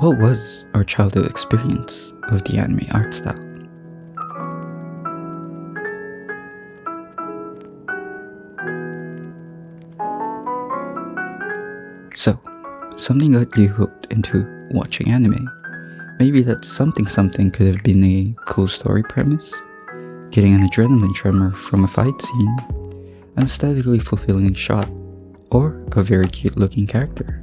What was our childhood experience of the anime art style? So, something got you hooked into watching anime. Maybe that something could have been a cool story premise, getting an adrenaline tremor from a fight scene, an aesthetically fulfilling shot, or a very cute looking character.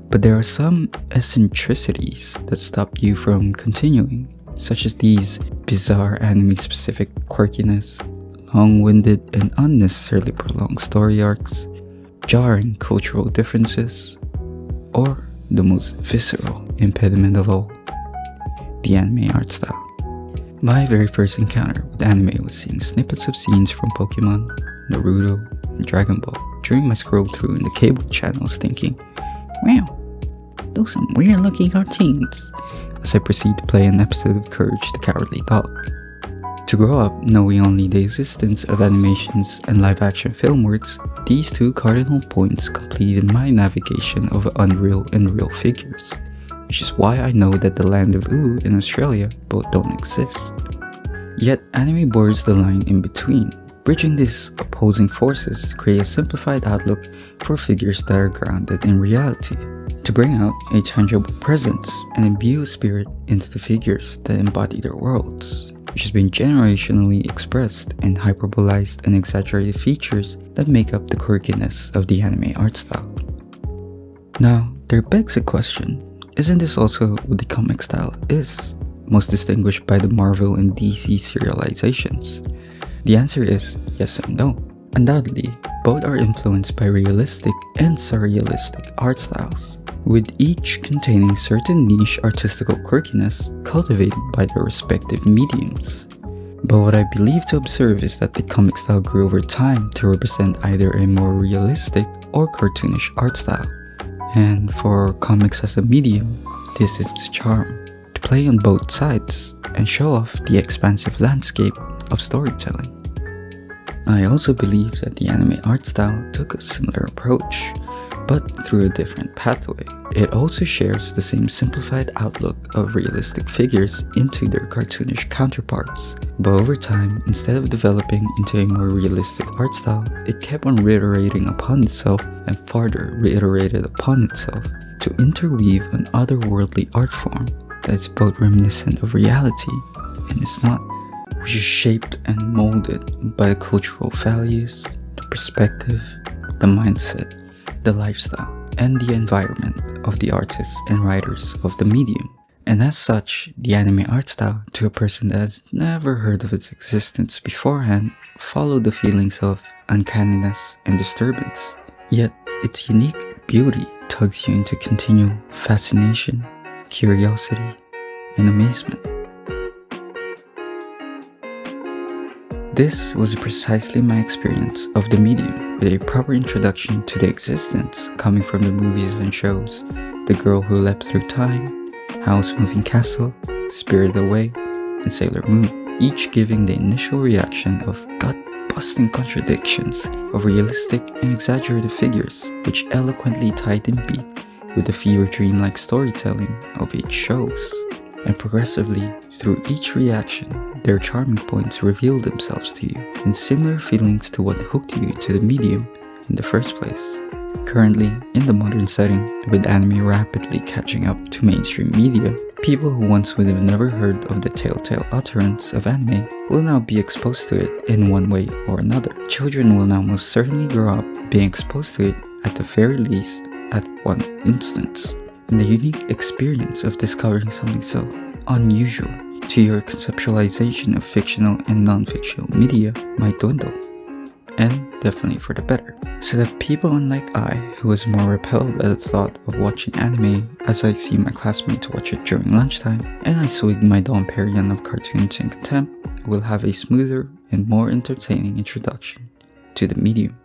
But there are some eccentricities that stop you from continuing, such as these bizarre anime-specific quirkiness, long-winded and unnecessarily prolonged story arcs, jarring cultural differences, or the most visceral impediment of all, the anime art style. My very first encounter with anime was seeing snippets of scenes from Pokemon, Naruto, and Dragon Ball during my scroll through in the cable channels thinking, wow, those are some weird looking cartoons, as I proceed to play an episode of Courage the Cowardly Dog. To grow up knowing only the existence of animations and live action film works, these two cardinal points completed my navigation of unreal and real figures, which is why I know that the land of Ooh in Australia both don't exist. Yet anime blurs the line in between, bridging these opposing forces to create a simplified outlook for figures that are grounded in reality, to bring out a tangible presence and imbue a spirit into the figures that embody their worlds, which has been generationally expressed in hyperbolized and exaggerated features that make up the quirkiness of the anime art style. Now, there begs a question, isn't this also what the comic style is, most distinguished by the Marvel and DC serializations? The answer is yes and no. Undoubtedly, both are influenced by realistic and surrealistic art styles, with each containing certain niche artistical quirkiness cultivated by their respective mediums. But what I believe to observe is that the comic style grew over time to represent either a more realistic or cartoonish art style. And for comics as a medium, this is its charm, to play on both sides and show off the expansive landscape of storytelling. I also believe that the anime art style took a similar approach, but through a different pathway. It also shares the same simplified outlook of realistic figures into their cartoonish counterparts, but over time, instead of developing into a more realistic art style, it kept on reiterating upon itself and further reiterated upon itself to interweave an otherworldly art form that is both reminiscent of reality and is not, which is shaped and molded by the cultural values, the perspective, the mindset, the lifestyle, and the environment of the artists and writers of the medium. And as such, the anime art style, to a person that has never heard of its existence beforehand, followed the feelings of uncanniness and disturbance. Yet, its unique beauty tugs you into continual fascination, curiosity, and amazement. This was precisely my experience of the medium, with a proper introduction to the existence coming from the movies and shows The Girl Who Leapt Through Time, Howl's Moving Castle, Spirited Away, and Sailor Moon, each giving the initial reaction of gut-busting contradictions of realistic and exaggerated figures, which eloquently tied in beat with the fever dreamlike storytelling of each shows. And progressively, through each reaction, their charming points reveal themselves to you, and similar feelings to what hooked you into the medium in the first place. Currently, in the modern setting, with anime rapidly catching up to mainstream media, people who once would have never heard of the telltale utterance of anime will now be exposed to it in one way or another. Children will now most certainly grow up being exposed to it at the very least at one instance. And the unique experience of discovering something so unusual to your conceptualization of fictional and non-fictional media might dwindle, and definitely for the better. So that people unlike I, who was more repelled at the thought of watching anime as I see my classmates watch it during lunchtime, and I swig my Dom Perignon of cartoons in contempt, will have a smoother and more entertaining introduction to the medium.